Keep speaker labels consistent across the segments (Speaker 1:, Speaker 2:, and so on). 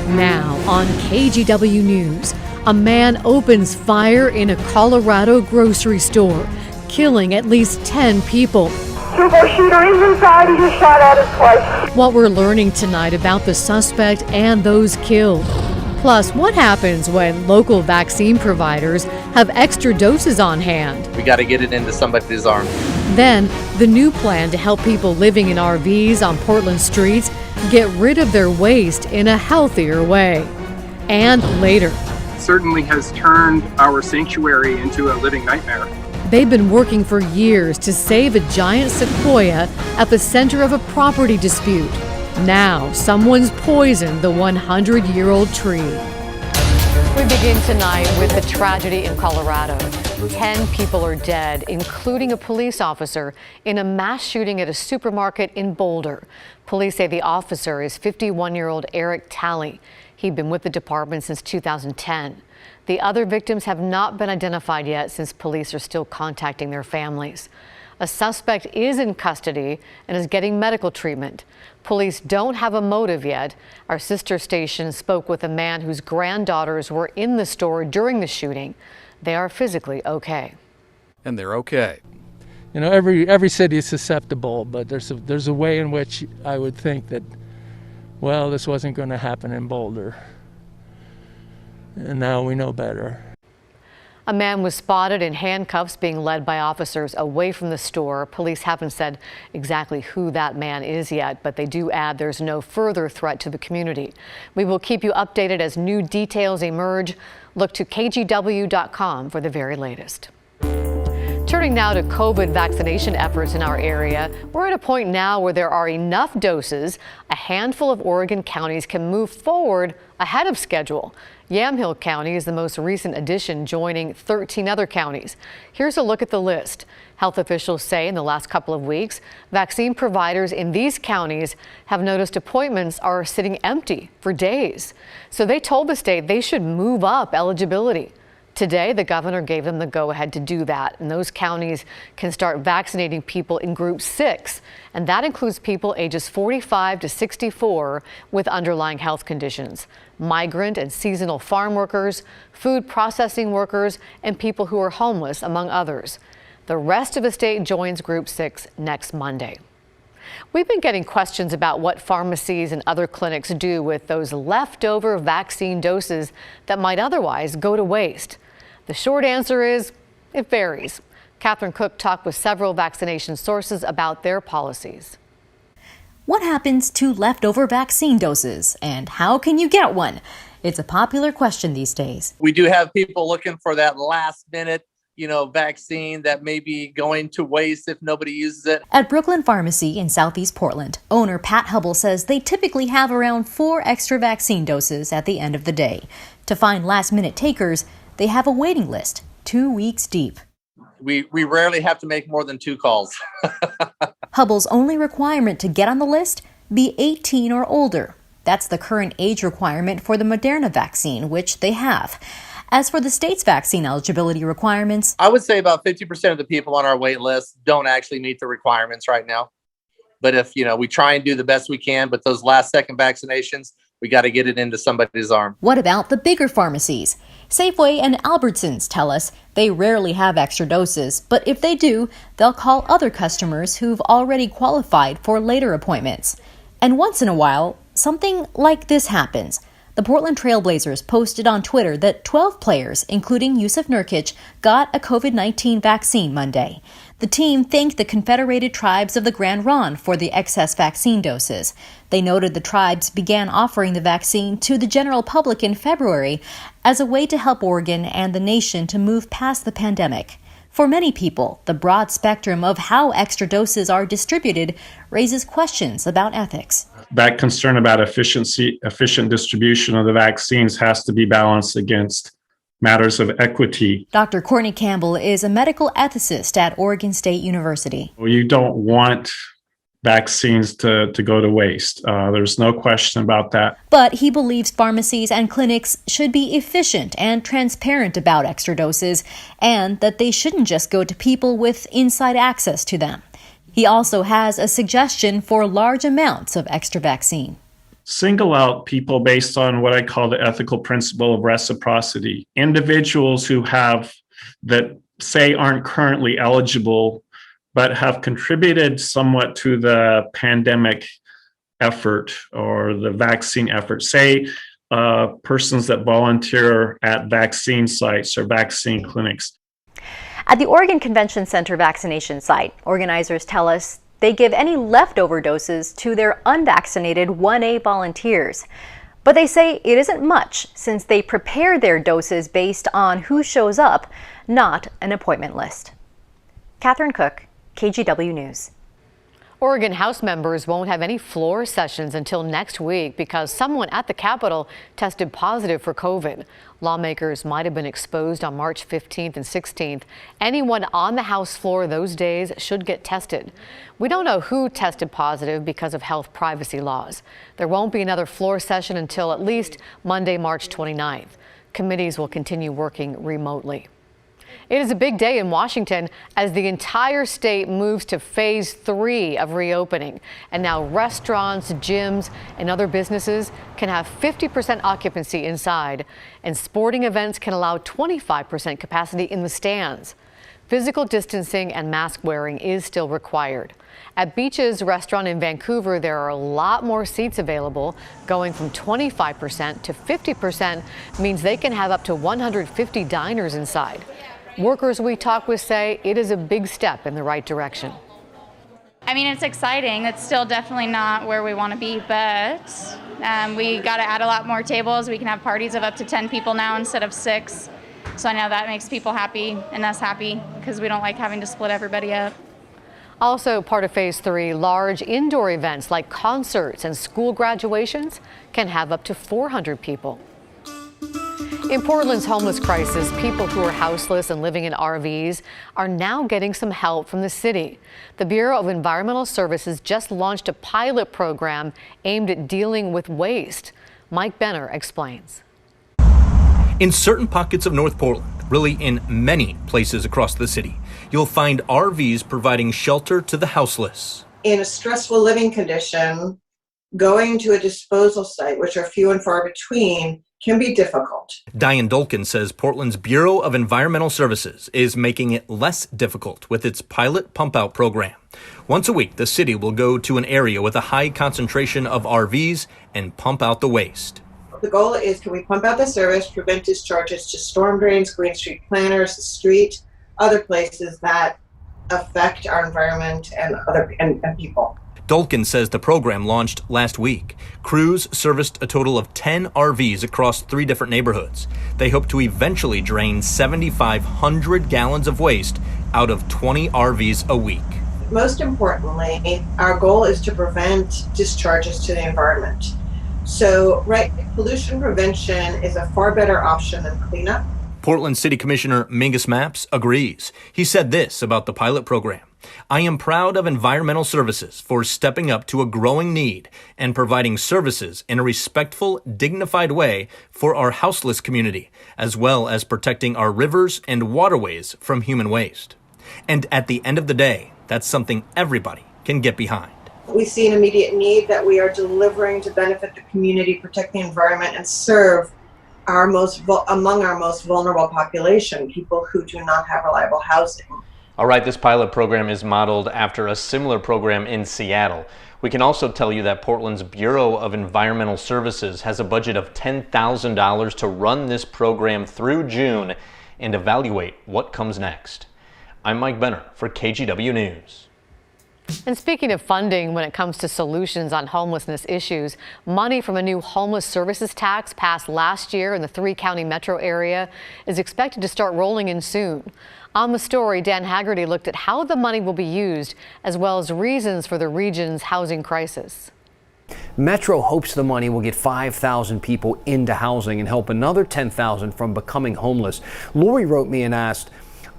Speaker 1: Now on KGW News, a man opens fire in a Colorado grocery store, killing at least 10 people.
Speaker 2: Turbo shooter is inside. He just shot at us twice.
Speaker 1: What we're learning tonight about the suspect and those killed. Plus, what happens when local vaccine providers have extra doses on hand?
Speaker 3: We got to get it into somebody's arm.
Speaker 1: Then, the new plan to help people living in RVs on Portland streets get rid of their waste in a healthier way. And later,
Speaker 4: certainly has turned our sanctuary into a living nightmare.
Speaker 1: They've been working for years to save a giant sequoia at the center of a property dispute. Now, someone's poisoned the 100-year-old tree. We begin tonight with the tragedy in Colorado. 10 people are dead, including a police officer, in a mass shooting at a supermarket in Boulder. Police say the officer is 51-year-old Eric Talley. He'd been with the department since 2010. The other victims have not been identified yet since police are still contacting their families. A suspect is in custody and is getting medical treatment. Police don't have a motive yet. Our sister station spoke with a man whose granddaughters were in the store during the shooting. They are physically okay.
Speaker 5: And they're okay.
Speaker 6: You know, every city is susceptible, but there's a way in which I would think that, well, this wasn't going to happen in Boulder. And now we know better.
Speaker 1: A man was spotted in handcuffs being led by officers away from the store. Police haven't said exactly who that man is yet, but they do add there's no further threat to the community. We will keep you updated as new details emerge. Look to kgw.com for the very latest. Turning now to COVID vaccination efforts in our area, we're at a point now where there are enough doses. A handful of Oregon counties can move forward ahead of schedule. Yamhill County is the most recent addition, joining 13 other counties. Here's a look at the list. Health officials say in the last couple of weeks, vaccine providers in these counties have noticed appointments are sitting empty for days. So they told the state they should move up eligibility. Today, the governor gave them the go-ahead to do that, and those counties can start vaccinating people in Group 6, and that includes people ages 45 to 64 with underlying health conditions, migrant and seasonal farm workers, food processing workers, and people who are homeless, among others. The rest of the state joins Group 6 next Monday. We've been getting questions about what pharmacies and other clinics do with those leftover vaccine doses that might otherwise go to waste. The short answer is it varies. Catherine Cook talked with several vaccination sources about their policies.
Speaker 7: What happens to leftover vaccine doses, and how can you get one? It's a popular question these days.
Speaker 3: We do have people looking for that last minute vaccine that may be going to waste if nobody uses it.
Speaker 7: At Brooklyn Pharmacy in Southeast Portland, owner Pat Hubble says they typically have around 4 extra vaccine doses at the end of the day. To find last-minute takers, they have a waiting list, 2 weeks deep.
Speaker 3: We rarely have to make more than 2 calls.
Speaker 7: Hubble's only requirement to get on the list, be 18 or older. That's the current age requirement for the Moderna vaccine, which they have. As for the state's vaccine eligibility requirements,
Speaker 3: I would say about 50% of the people on our wait list don't actually meet the requirements right now. But if, we try and do the best we can, but those last second vaccinations, we got to get it into somebody's arm.
Speaker 7: What about the bigger pharmacies? Safeway and Albertsons tell us they rarely have extra doses, but if they do, they'll call other customers who've already qualified for later appointments. And once in a while, something like this happens. The Portland Trailblazers posted on Twitter that 12 players, including Yusuf Nurkic, got a COVID-19 vaccine Monday. The team thanked the Confederated Tribes of the Grand Ronde for the excess vaccine doses. They noted the tribes began offering the vaccine to the general public in February as a way to help Oregon and the nation to move past the pandemic. For many people, the broad spectrum of how extra doses are distributed raises questions about ethics.
Speaker 8: That concern about efficient distribution of the vaccines has to be balanced against matters of equity.
Speaker 7: Dr. Courtney Campbell is a medical ethicist at Oregon State University.
Speaker 8: You don't want vaccines to go to waste. There's no question about that.
Speaker 7: But he believes pharmacies and clinics should be efficient and transparent about extra doses, and that they shouldn't just go to people with inside access to them. He also has a suggestion for large amounts of extra vaccine.
Speaker 8: single out people based on what I call the ethical principle of reciprocity. Individuals who have that say aren't currently eligible, but have contributed somewhat to the pandemic effort or the vaccine effort. Say persons that volunteer at vaccine sites or vaccine clinics.
Speaker 7: At the Oregon Convention Center vaccination site, organizers tell us they give any leftover doses to their unvaccinated 1A volunteers. But they say it isn't much since they prepare their doses based on who shows up, not an appointment list. Catherine Cook, KGW News.
Speaker 1: Oregon House members won't have any floor sessions until next week because someone at the Capitol tested positive for COVID. Lawmakers might have been exposed on March 15th and 16th. Anyone on the House floor those days should get tested. We don't know who tested positive because of health privacy laws. There won't be another floor session until at least Monday, March 29th. Committees will continue working remotely. It is a big day in Washington as the entire state moves to phase 3 of reopening. And now restaurants, gyms, and other businesses can have 50% occupancy inside. And sporting events can allow 25% capacity in the stands. Physical distancing and mask wearing is still required. At Beach's restaurant in Vancouver, there are a lot more seats available. Going from 25% to 50% means they can have up to 150 diners inside. Workers we talk with say it is a big step in the right direction.
Speaker 9: I mean, it's exciting. It's still definitely not where we want to be, but we got to add a lot more tables. We can have parties of up to 10 people now instead of 6. So I know that makes people happy and us happy because we don't like having to split everybody up.
Speaker 1: Also part of phase 3, large indoor events like concerts and school graduations can have up to 400 people. In Portland's homeless crisis, people who are houseless and living in RVs are now getting some help from the city. The Bureau of Environmental Services just launched a pilot program aimed at dealing with waste. Mike Benner explains.
Speaker 10: In certain pockets of North Portland, really in many places across the city, you'll find RVs providing shelter to the houseless.
Speaker 2: In a stressful living condition, going to a disposal site, which are few and far between, can be difficult.
Speaker 10: Diane Dolkin says Portland's Bureau of Environmental Services is making it less difficult with its pilot pump-out program. Once a week, the city will go to an area with a high concentration of RVs and pump out the waste.
Speaker 2: The goal is, can we pump out the service, prevent discharges to storm drains, Green Street planters, the street, other places that affect our environment and people.
Speaker 10: Dolkin says the program launched last week. Crews serviced a total of 10 RVs across 3 different neighborhoods. They hope to eventually drain 7,500 gallons of waste out of 20 RVs a week.
Speaker 2: Most importantly, our goal is to prevent discharges to the environment. So, pollution prevention is a far better option than cleanup.
Speaker 10: Portland City Commissioner Mingus Mapps agrees. He said this about the pilot program. I am proud of Environmental Services for stepping up to a growing need and providing services in a respectful, dignified way for our houseless community, as well as protecting our rivers and waterways from human waste. And at the end of the day, that's something everybody can get behind.
Speaker 2: We see an immediate need that we are delivering to benefit the community, protect the environment, and serve among our most vulnerable population, people who do not have reliable housing.
Speaker 11: All right, this pilot program is modeled after a similar program in Seattle. We can also tell you that Portland's Bureau of Environmental Services has a budget of $10,000 to run this program through June and evaluate what comes next. I'm Mike Benner for KGW News.
Speaker 1: And speaking of funding, when it comes to solutions on homelessness issues, money from a new homeless services tax passed last year in the 3-county metro area is expected to start rolling in soon. On the story, Dan Haggerty looked at how the money will be used, as well as reasons for the region's housing crisis.
Speaker 12: Metro hopes the money will get 5,000 people into housing and help another 10,000 from becoming homeless. Lori wrote me and asked,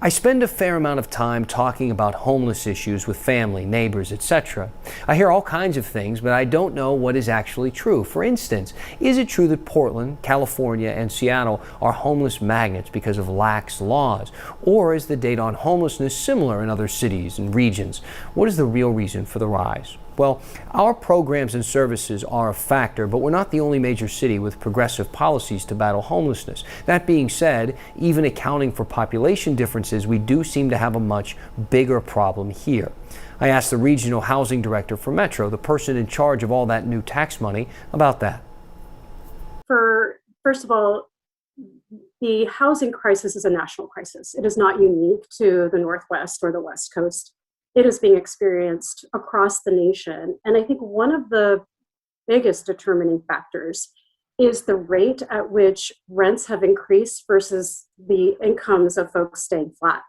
Speaker 12: I spend a fair amount of time talking about homeless issues with family, neighbors, etc. I hear all kinds of things, but I don't know what is actually true. For instance, is it true that Portland, California, and Seattle are homeless magnets because of lax laws? Or is the data on homelessness similar in other cities and regions? What is the real reason for the rise? Well, our programs and services are a factor, but we're not the only major city with progressive policies to battle homelessness. That being said, even accounting for population differences, we do seem to have a much bigger problem here. I asked the regional housing director for Metro, the person in charge of all that new tax money, about that.
Speaker 13: First of all, the housing crisis is a national crisis. It is not unique to the Northwest or the West Coast. It is being experienced across the nation. And I think one of the biggest determining factors is the rate at which rents have increased versus the incomes of folks staying flat.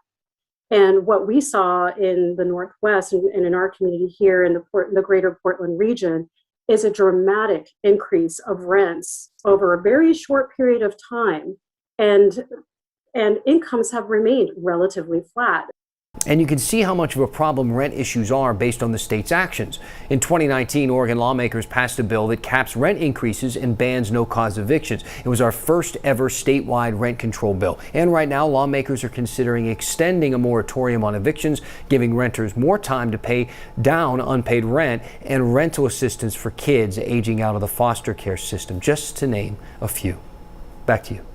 Speaker 13: And what we saw in the Northwest and in our community here in the greater Portland region is a dramatic increase of rents over a very short period of time. And incomes have remained relatively flat.
Speaker 12: And you can see how much of a problem rent issues are based on the state's actions. In 2019, Oregon lawmakers passed a bill that caps rent increases and bans no-cause evictions. It was our first ever statewide rent control bill. And right now, lawmakers are considering extending a moratorium on evictions, giving renters more time to pay down unpaid rent, and rental assistance for kids aging out of the foster care system, just to name a few. Back to you.